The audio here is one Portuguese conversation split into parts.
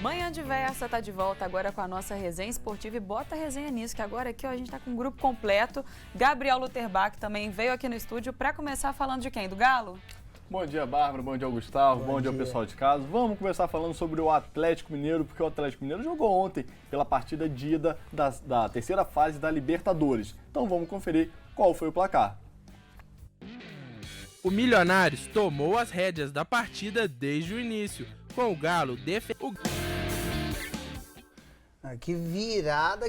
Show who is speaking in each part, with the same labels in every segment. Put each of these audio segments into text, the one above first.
Speaker 1: Manhã Diversa tá de volta agora com a nossa resenha esportiva e bota resenha nisso, que agora aqui ó, a gente tá com um grupo completo. Gabriel Luterbach também veio aqui no estúdio para começar falando de quem? Do Galo?
Speaker 2: Bom dia, Bárbara. Bom dia, Gustavo. Bom dia, pessoal de casa. Vamos começar falando sobre o Atlético Mineiro, porque o Atlético Mineiro jogou ontem pela partida de ida da terceira fase da Libertadores. Então vamos conferir qual foi o placar.
Speaker 3: O Milionários tomou as rédeas da partida desde o início, com o Galo defendendo.
Speaker 4: Que virada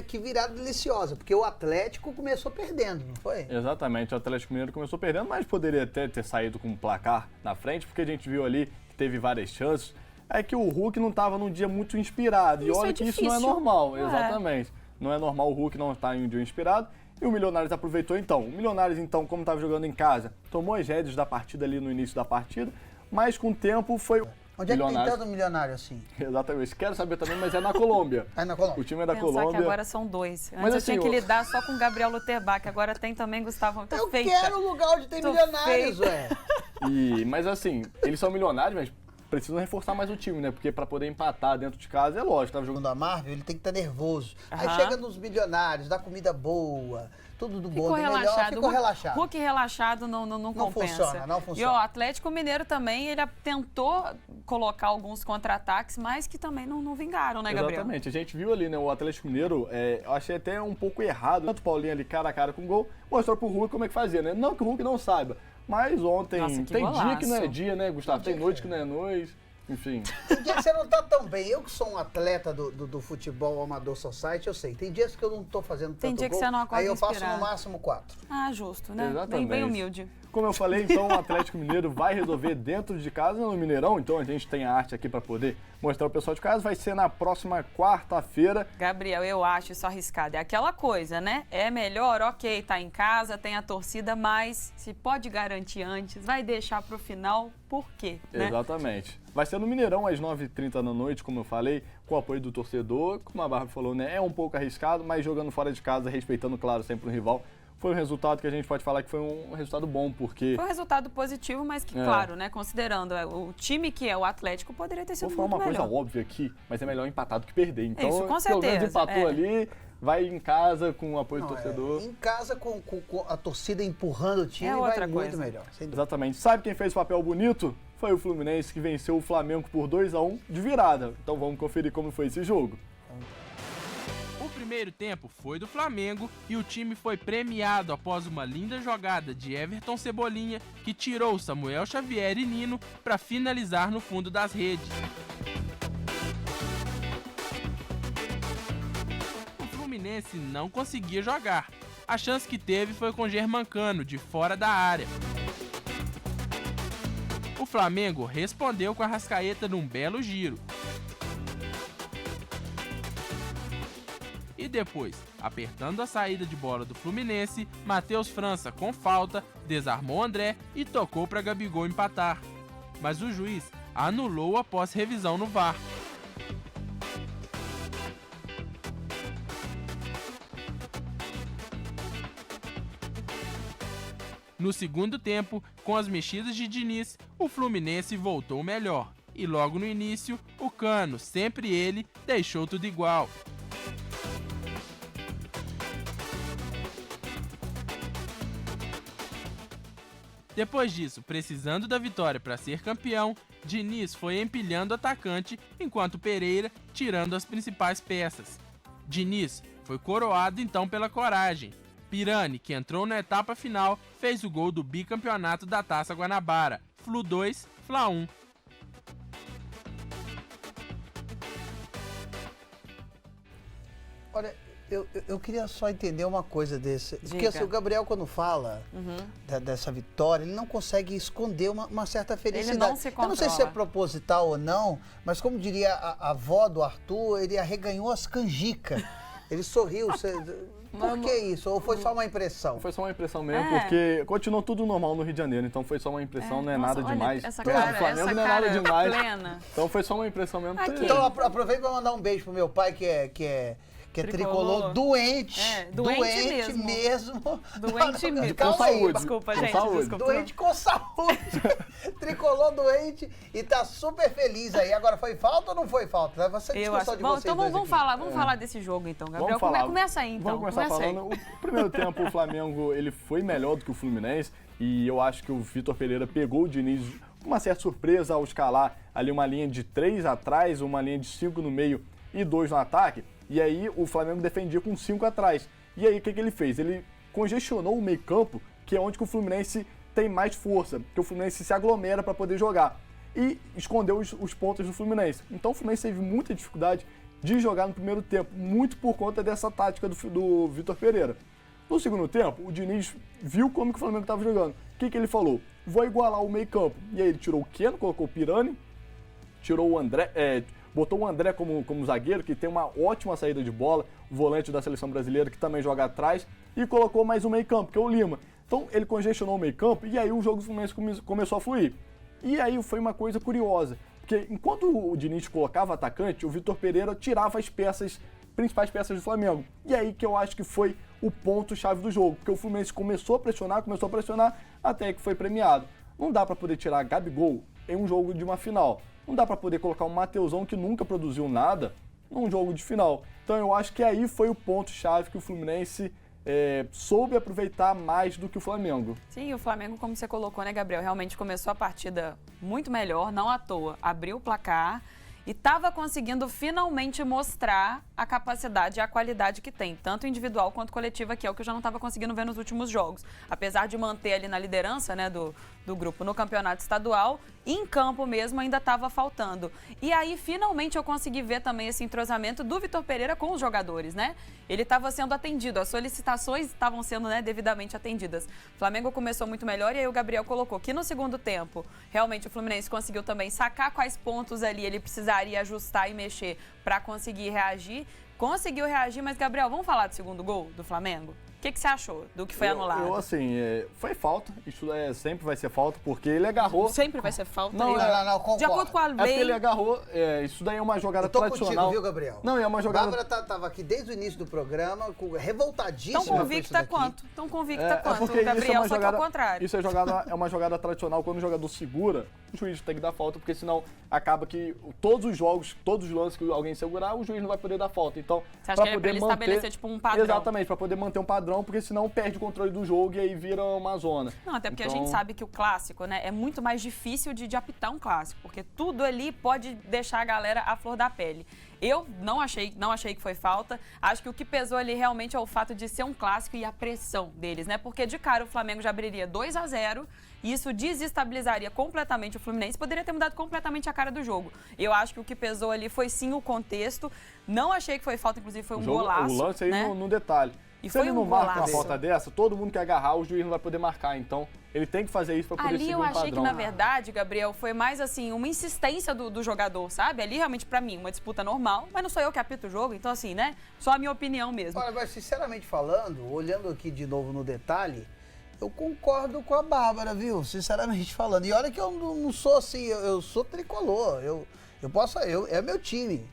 Speaker 4: deliciosa, porque o Atlético começou perdendo, não foi?
Speaker 2: Exatamente, o Atlético Mineiro começou perdendo, mas poderia até ter saído com um placar na frente, porque a gente viu ali que teve várias chances. É que o Hulk não estava num dia muito inspirado, e olha que isso não é normal, exatamente. Não é normal o Hulk não estar em um dia inspirado, e o Milionários aproveitou então. O Milionários então, como estava jogando em casa, tomou as rédeas da partida ali no início da partida, mas com o tempo foi...
Speaker 4: Onde é que tem tanto milionário assim?
Speaker 2: Exatamente. Quero saber também, mas é na Colômbia.
Speaker 4: É na Colômbia?
Speaker 2: O time é da
Speaker 1: Pensar
Speaker 2: Colômbia.
Speaker 1: Que agora são dois. Antes
Speaker 2: mas,
Speaker 1: eu
Speaker 2: assim,
Speaker 1: tinha que lidar só com o Gabriel Luterbach, agora tem também Gustavo.
Speaker 4: Eu quero o lugar onde tem milionários, ué.
Speaker 2: Mas assim, eles são milionários, mas precisam reforçar mais o time, né? Porque pra poder empatar dentro de casa, é lógico. Tava jogando
Speaker 4: a Marvel, ele tem que estar nervoso. Aí chega nos milionários, dá comida boa, tudo do bom, do melhor, ficou relaxado.
Speaker 1: Hulk relaxado não compensa.
Speaker 4: Não funciona.
Speaker 1: E o Atlético Mineiro também, ele tentou colocar alguns contra-ataques, mas que também não vingaram, né, Gabriel?
Speaker 2: Exatamente. A gente viu ali, né, o Atlético Mineiro, eu achei até um pouco errado. Tanto o Paulinho ali cara a cara com o gol, mostrou pro Hulk como é que fazia, né? Não que o Hulk não saiba, mas ontem tem dia que não é dia, né, Gustavo? Tem noite que não é noite. Enfim.
Speaker 4: Tem dias que você não tá tão bem. Eu que sou um atleta do futebol amador society, eu sei. Tem dias que eu não tô fazendo tanto gol.
Speaker 1: Tem dia que você não acorda
Speaker 4: aí eu
Speaker 1: inspirado.
Speaker 4: faço no máximo 4.
Speaker 1: Ah, justo, né?
Speaker 2: Exatamente.
Speaker 1: Bem humilde.
Speaker 2: Como eu falei, então o Atlético Mineiro vai resolver dentro de casa no Mineirão. Então a gente tem a arte aqui para poder mostrar ao pessoal de casa. Vai ser na próxima quarta-feira.
Speaker 1: Gabriel, eu acho isso arriscado. É aquela coisa, né? É melhor, ok, tá em casa, tem a torcida, mas se pode garantir antes, vai deixar pro final, por quê? Né?
Speaker 2: Exatamente. Vai ser no Mineirão às 9h30 da noite, como eu falei, com o apoio do torcedor. Como a Bárbara falou, né? É um pouco arriscado, mas jogando fora de casa, respeitando, claro, sempre o rival. Foi um resultado que a gente pode falar que foi um resultado bom, porque...
Speaker 1: Foi um resultado positivo, mas que, claro, né, considerando o time que é o Atlético, poderia ter sido muito melhor.
Speaker 2: Vou falar uma coisa óbvia aqui, mas é melhor empatar do que perder. Então,
Speaker 1: isso, com certeza.
Speaker 2: Pelo menos empatou ali, vai em casa com o apoio do torcedor.
Speaker 4: Em casa, com a torcida empurrando o time, vai muito melhor.
Speaker 2: Exatamente. Sabe quem fez o papel bonito? Foi o Fluminense, que venceu o Flamengo por 2-1 de virada. Então vamos conferir como foi esse jogo.
Speaker 3: O primeiro tempo foi do Flamengo e o time foi premiado após uma linda jogada de Everton Cebolinha, que tirou Samuel Xavier e Nino para finalizar no fundo das redes. O Fluminense não conseguia jogar. A chance que teve foi com Germancano, de fora da área. O Flamengo respondeu com a Arrascaeta num belo giro. E depois, apertando a saída de bola do Fluminense, Matheus França, com falta, desarmou André e tocou para Gabigol empatar. Mas o juiz anulou após revisão no VAR. No segundo tempo, com as mexidas de Diniz, o Fluminense voltou melhor. E logo no início, o Cano, sempre ele, deixou tudo igual. Depois disso, precisando da vitória para ser campeão, Diniz foi empilhando o atacante, enquanto Pereira tirando as principais peças. Diniz foi coroado então pela coragem. Pirani, que entrou na etapa final, fez o gol do bicampeonato da Taça Guanabara. Flu 2, Fla 1.
Speaker 4: Olha, eu queria só entender uma coisa desse. Porque assim, o Gabriel, quando fala dessa vitória, ele não consegue esconder uma certa felicidade.
Speaker 1: Ele não se controla.
Speaker 4: Eu não sei se é proposital ou não, mas como diria a avó do Arthur, ele arreganhou as canjicas. Ele sorriu. Por que isso? Ou foi só uma impressão?
Speaker 2: Foi só uma impressão mesmo, porque continuou tudo normal no Rio de Janeiro, então foi só uma impressão, não é nada demais.
Speaker 1: Essa cara,
Speaker 2: o Flamengo não é nada demais.
Speaker 1: Plena.
Speaker 2: Então foi só uma impressão mesmo.
Speaker 4: Então aproveito para mandar um beijo pro meu pai, que é Que é tricolor doente.
Speaker 1: Doente mesmo. Doente mesmo.
Speaker 2: Com saúde.
Speaker 1: Desculpa, gente.
Speaker 2: Saúde.
Speaker 1: Desculpa.
Speaker 4: Doente com saúde. Tricolor doente e tá super feliz aí. Agora, foi falta ou não foi falta? Você discussão de
Speaker 1: Bom,
Speaker 4: vocês
Speaker 1: então
Speaker 4: dois
Speaker 1: vamos falar desse jogo, então, Gabriel. Começa aí, então.
Speaker 2: Vamos começar falando. O primeiro tempo, o Flamengo ele foi melhor do que o Fluminense e eu acho que o Vitor Pereira pegou o Diniz com uma certa surpresa ao escalar ali uma linha de 3 atrás, uma linha de 5 no meio e 2 no ataque. E aí o Flamengo defendia com 5 atrás. E aí o que ele fez? Ele congestionou o meio-campo, que é onde que o Fluminense tem mais força, que o Fluminense se aglomera para poder jogar. E escondeu os pontos do Fluminense. Então o Fluminense teve muita dificuldade de jogar no primeiro tempo, muito por conta dessa tática do Vitor Pereira. No segundo tempo, o Diniz viu como que o Flamengo estava jogando. O que ele falou? Vou igualar o meio-campo. E aí ele tirou o Keno, colocou o Pirani, tirou o André, botou o André como zagueiro, que tem uma ótima saída de bola, o volante da seleção brasileira, que também joga atrás, e colocou mais um meio-campo, que é o Lima. Então ele congestionou o meio-campo e aí o jogo do Fluminense começou a fluir. E aí foi uma coisa curiosa, porque enquanto o Diniz colocava atacante, o Vitor Pereira tirava as principais peças do Flamengo. E aí que eu acho que foi o ponto-chave do jogo, porque o Fluminense começou a pressionar, até que foi premiado. Não dá para poder tirar Gabigol em um jogo de uma final. Não dá para poder colocar um Mateusão que nunca produziu nada num jogo de final. Então eu acho que aí foi o ponto-chave que o Fluminense soube aproveitar mais do que o Flamengo.
Speaker 1: Sim, o Flamengo, como você colocou, né, Gabriel, realmente começou a partida muito melhor, não à toa. Abriu o placar e estava conseguindo finalmente mostrar a capacidade e a qualidade que tem, tanto individual quanto coletiva, que é o que eu já não estava conseguindo ver nos últimos jogos. Apesar de manter ali na liderança, né, do grupo no campeonato estadual, em campo mesmo ainda estava faltando. E aí, finalmente, eu consegui ver também esse entrosamento do Vitor Pereira com os jogadores, né? Ele estava sendo atendido, as solicitações estavam sendo, né, devidamente atendidas. O Flamengo começou muito melhor e aí o Gabriel colocou que no segundo tempo, realmente o Fluminense conseguiu também sacar quais pontos ali ele precisaria ajustar e mexer para conseguir reagir. Conseguiu reagir, mas, Gabriel, vamos falar do segundo gol do Flamengo? O que você achou do que foi anulado?
Speaker 2: Foi falta, isso sempre vai ser falta, porque ele agarrou...
Speaker 1: Sempre vai ser falta.
Speaker 4: Não, concordo.
Speaker 1: De acordo com a lei...
Speaker 2: É porque ele agarrou, isso daí é uma jogada tradicional.
Speaker 4: Contigo, viu, Gabriel?
Speaker 2: Não, é uma jogada...
Speaker 4: Bárbara estava aqui desde o início do programa, revoltadíssima.
Speaker 1: Tão convicta quanto? Tão convicta quanto, Gabriel, só que ao contrário.
Speaker 2: Isso é uma jogada tradicional, quando o jogador segura, o juiz tem que dar falta, porque senão acaba que todos os jogos, todos os lances que alguém segurar, o juiz não vai poder dar falta. Então,
Speaker 1: você acha que é pra ele estabelecer tipo um padrão?
Speaker 2: Exatamente, para poder manter um padrão, porque senão perde o controle do jogo e aí vira uma zona.
Speaker 1: Não, até porque a gente sabe que o clássico, né, é muito mais difícil de apitar um clássico, porque tudo ali pode deixar a galera à flor da pele. Eu não achei que foi falta. Acho que o que pesou ali realmente é o fato de ser um clássico e a pressão deles, né? Porque de cara o Flamengo já abriria 2-0 e isso desestabilizaria completamente o Fluminense, poderia ter mudado completamente a cara do jogo. Eu acho que o que pesou ali foi sim o contexto. Não achei que foi falta, inclusive foi um golaço.
Speaker 2: O lance aí, né, no detalhe.
Speaker 1: E
Speaker 2: se ele não marca uma falta dessa, todo mundo que agarrar, o juiz não vai poder marcar. Então, ele tem que fazer isso para poder seguir um padrão.
Speaker 1: Ali eu achei que, na verdade, Gabriel, foi mais assim, uma insistência do jogador, sabe? Ali, realmente, para mim, uma disputa normal, mas não sou eu que apito o jogo, então assim, né? Só a minha opinião mesmo.
Speaker 4: Olha, mas sinceramente falando, olhando aqui de novo no detalhe, eu concordo com a Bárbara, viu? Sinceramente falando. E olha que eu não sou assim, eu sou tricolor, é meu time.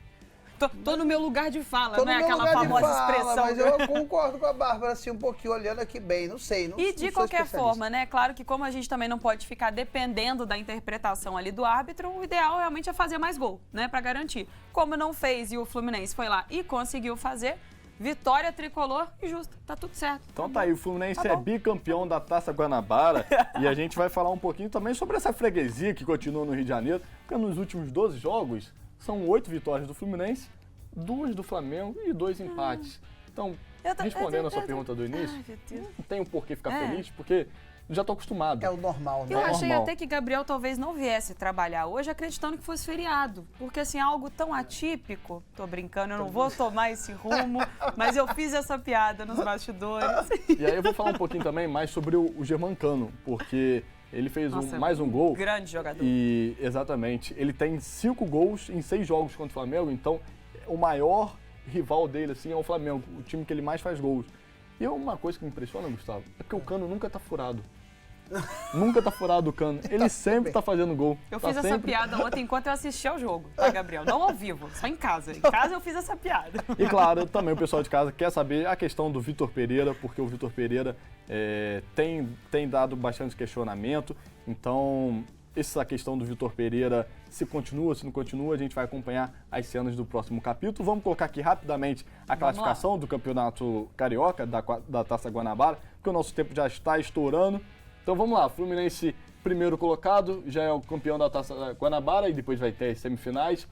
Speaker 1: Tô no meu lugar de fala, né? Aquela famosa expressão.
Speaker 4: Mas eu concordo com a Bárbara, assim, um pouquinho, olhando aqui bem, não sei.
Speaker 1: E de qualquer forma, né? Claro que como a gente também não pode ficar dependendo da interpretação ali do árbitro, o ideal realmente é fazer mais gol, né? Pra garantir. Como não fez e o Fluminense foi lá e conseguiu fazer, vitória tricolor e justa. Tá tudo certo.
Speaker 2: Então tá aí, o Fluminense é bicampeão da Taça Guanabara e a gente vai falar um pouquinho também sobre essa freguesia que continua no Rio de Janeiro, porque nos últimos 12 jogos, são 8 vitórias do Fluminense, 2 do Flamengo e 2 empates. Então, respondendo a sua pergunta do início, não tem um porquê ficar feliz, porque já estou acostumado.
Speaker 4: É o normal, né?
Speaker 1: Eu achei até que Gabriel talvez não viesse trabalhar hoje acreditando que fosse feriado. Porque, assim, algo tão atípico, tô brincando, eu não vou tomar esse rumo, mas eu fiz essa piada nos bastidores.
Speaker 2: E aí eu vou falar um pouquinho também mais sobre o Germancano, porque... Ele fez mais um gol.
Speaker 1: Grande jogador.
Speaker 2: E, exatamente. Ele tem 5 gols em 6 jogos contra o Flamengo, então o maior rival dele assim, é o Flamengo, o time que ele mais faz gols. E uma coisa que me impressiona, Gustavo, é porque o Cano nunca tá furado. Nunca tá furado o cano. Ele sempre tá fazendo gol.
Speaker 1: Eu
Speaker 2: Tá
Speaker 1: fiz essa
Speaker 2: sempre-
Speaker 1: piada ontem enquanto eu assistia ao jogo, tá, Gabriel? Não ao vivo, só em casa. Em casa eu fiz essa piada.
Speaker 2: E claro, também o pessoal de casa quer saber a questão do Vitor Pereira, porque o Vitor Pereira tem dado bastante questionamento. Então, essa questão do Vitor Pereira, se continua, se não continua, a gente vai acompanhar as cenas do próximo capítulo. Vamos colocar aqui rapidamente a classificação do Campeonato Carioca, da Taça Guanabara, porque o nosso tempo já está estourando. Então vamos lá, Fluminense primeiro colocado, já é o campeão da Taça Guanabara e depois vai ter as semifinais.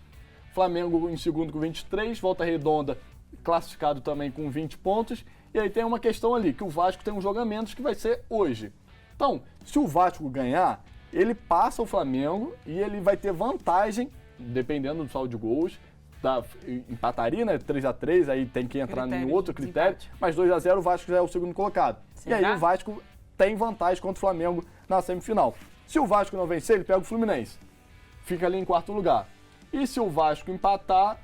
Speaker 2: Flamengo em segundo com 23, Volta Redonda classificado também com 20 pontos. E aí tem uma questão ali, que o Vasco tem um jogo a menos que vai ser hoje. Então, se o Vasco ganhar, ele passa o Flamengo e ele vai ter vantagem, dependendo do saldo de gols. Empataria, né? 3-3, aí tem que entrar em outro critério. Mas 2-0 o Vasco já é o segundo colocado.
Speaker 1: Será?
Speaker 2: E aí o Vasco tem vantagem contra o Flamengo na semifinal. Se o Vasco não vencer, ele pega o Fluminense. Fica ali em quarto lugar. E se o Vasco empatar,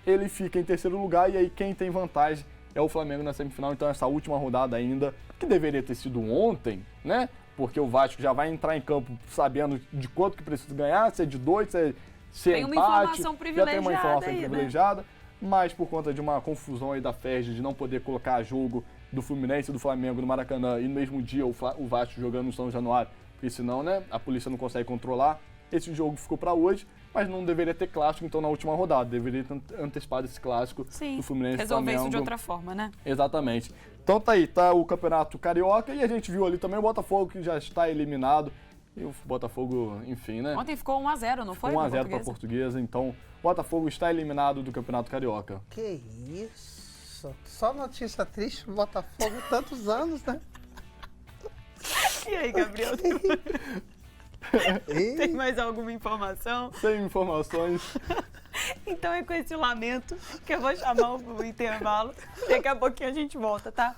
Speaker 2: ele fica em terceiro lugar. E aí quem tem vantagem é o Flamengo na semifinal. Então essa última rodada ainda, que deveria ter sido ontem, né? Porque o Vasco já vai entrar em campo sabendo de quanto que precisa ganhar, se é de 2, se é
Speaker 1: Tem uma
Speaker 2: empate.
Speaker 1: informação
Speaker 2: Já tem uma informação
Speaker 1: privilegiada aí, né?
Speaker 2: privilegiada. Mas por conta de uma confusão aí da FERJ, de não poder colocar jogo do Fluminense e do Flamengo no Maracanã e no mesmo dia o Vasco jogando no São Januário, porque senão, né, a polícia não consegue controlar. Esse jogo ficou para hoje, mas não deveria ter clássico, então na última rodada. Deveria ter antecipado esse clássico do Fluminense e
Speaker 1: resolver
Speaker 2: Flamengo.
Speaker 1: isso de outra forma, né?
Speaker 2: Exatamente. Então tá aí, tá o Campeonato Carioca e a gente viu ali também o Botafogo que já está eliminado. E o Botafogo, enfim, né?
Speaker 1: Ontem ficou 1-0, não foi?
Speaker 2: 1-0 para a Portuguesa, então o Botafogo está eliminado do Campeonato Carioca.
Speaker 4: Que isso? Só notícia triste pro Botafogo há tantos anos, né?
Speaker 1: E aí, Gabriel? Tem mais alguma informação?
Speaker 2: Sem informações.
Speaker 1: Então é com esse lamento que eu vou chamar o intervalo. Daqui a pouquinho a gente volta, tá?